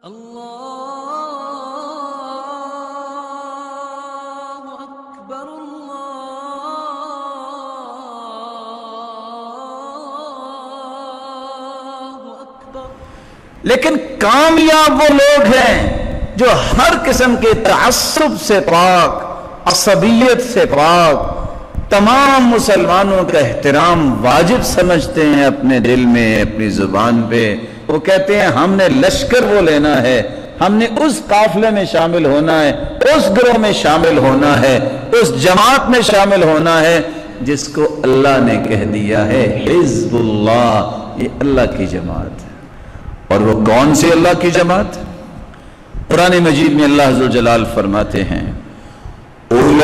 اللہ اکبر اللہ اکبر۔ لیکن کامیاب وہ لوگ ہیں جو ہر قسم کے تعصب سے پاک، عصبیت سے پاک، تمام مسلمانوں کا احترام واجب سمجھتے ہیں اپنے دل میں، اپنی زبان پہ۔ وہ کہتے ہیں ہم نے لشکر وہ لینا ہے، ہم نے اس قافلے میں شامل ہونا ہے، اس گروہ میں شامل ہونا ہے، اس جماعت میں شامل ہونا ہے جس کو اللہ نے کہہ دیا ہے حزب اللہ، یہ اللہ کی جماعت ہے۔ اور وہ کون سی اللہ کی جماعت؟ قرآن مجید میں اللہ عز و جلال فرماتے ہیں أولئك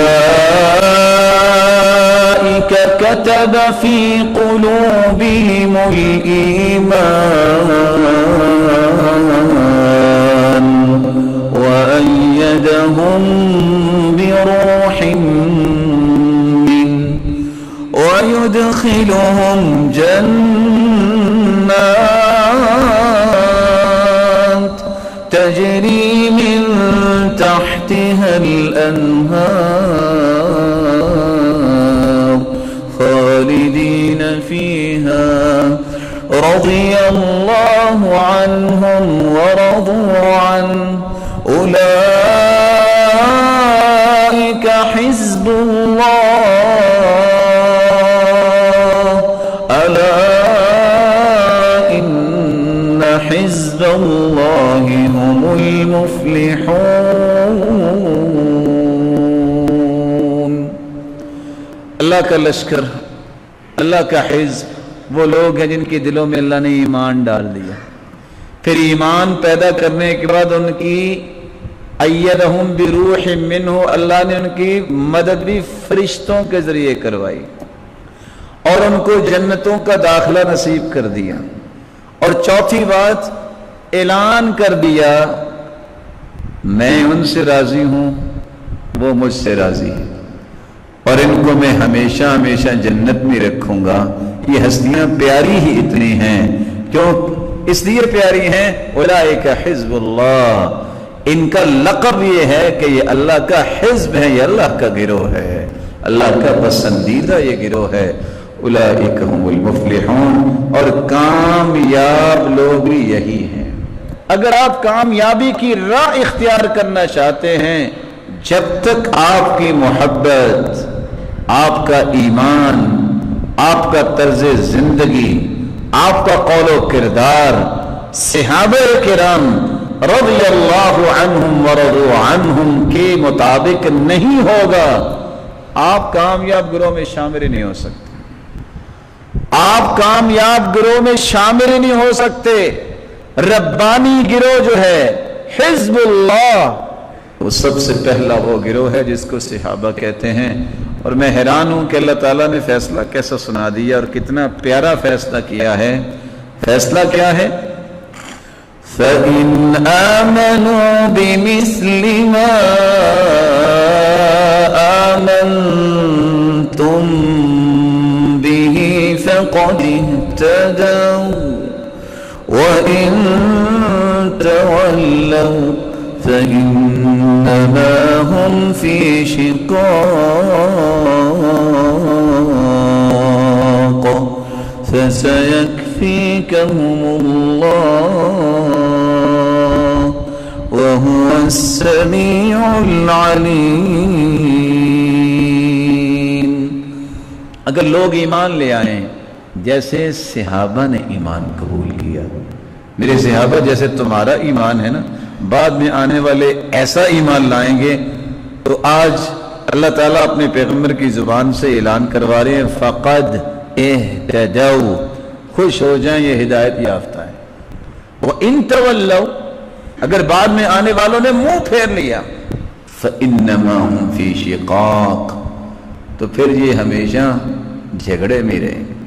كتب في قلوبهم الإيمان وأيدهم بروح منه ويدخلهم جنات تجري من تحتها الأنهار خالدين فيها رضي الله عنهم ورضوا عنه أولئك حزب الله ألا إن حزب الله هم المفلحون۔ اللہ کا لشکر، اللہ کا حزب وہ لوگ ہیں جن کے دلوں میں اللہ نے ایمان ڈال دیا، پھر ایمان پیدا کرنے کے بعد ان کی ایدہم بروح منہ، اللہ نے ان کی مدد بھی فرشتوں کے ذریعے کروائی اور ان کو جنتوں کا داخلہ نصیب کر دیا۔ اور چوتھی بات، اعلان کر دیا میں ان سے راضی ہوں، وہ مجھ سے راضی ہیں، اور ان کو میں ہمیشہ ہمیشہ جنت میں رکھوں گا۔ یہ ہستیاں پیاری ہی اتنی ہیں، کیوں اس لیے پیاری ہیں؟ اولئک حزب اللہ، ان کا لقب یہ ہے کہ یہ اللہ کا حزب ہے، یہ اللہ کا گروہ ہے، اللہ کا پسندیدہ یہ گروہ ہے۔ اولئک هم المفلحون، اور کامیاب لوگ بھی یہی ہیں۔ اگر آپ کامیابی کی راہ اختیار کرنا چاہتے ہیں، جب تک آپ کی محبت، آپ کا ایمان، آپ کا طرز زندگی، آپ کا قول و کردار صحابہ کرام رضی اللہ عنہم ورضوا عنہم کے مطابق نہیں ہوگا، آپ کامیاب گروہ میں شامل نہیں ہو سکتے، آپ کامیاب گروہ میں شامل نہیں ہو سکتے۔ ربانی گروہ جو ہے حزب اللہ، وہ سب سے پہلا وہ گروہ ہے جس کو صحابہ کہتے ہیں۔ اور میں حیران ہوں کہ اللہ تعالیٰ نے فیصلہ کیسا سنا دیا، اور کتنا پیارا فیصلہ کیا ہے۔ فیصلہ کیا ہے؟ فَإِنْ آمَنُوا بِمِثْلِ مَا آمَنْتُمْ بِهِ فَقَدِ اهْتَدَوْا وَإِنْ تَوَلَّوْا فَإِنَّمَا هُمْ فِي شِقَاقٍ فَسَيَكْفِيكَهُمُ اللَّهُ وَهُوَ السَّمِيعُ الْعَلِيمُ۔ اگر لوگ ایمان لے آئیں جیسے صحابہ نے ایمان قبول کیا، میرے صحابہ جیسے تمہارا ایمان ہے نا، بعد میں آنے والے ایسا ایمان لائیں گے، تو آج اللہ تعالیٰ اپنے پیغمبر کی زبان سے اعلان کروا رہے ہیں فقد اہتدوا، خوش ہو جائیں یہ ہدایت یافتہ ہے۔ وَإِن تَوَلَّوْا، اگر بعد میں آنے والوں نے منہ پھیر لیا، فَإِنَّمَا هُمْ فِي شِقَاقٍ، تو پھر یہ ہمیشہ جھگڑے میں رہیں گے۔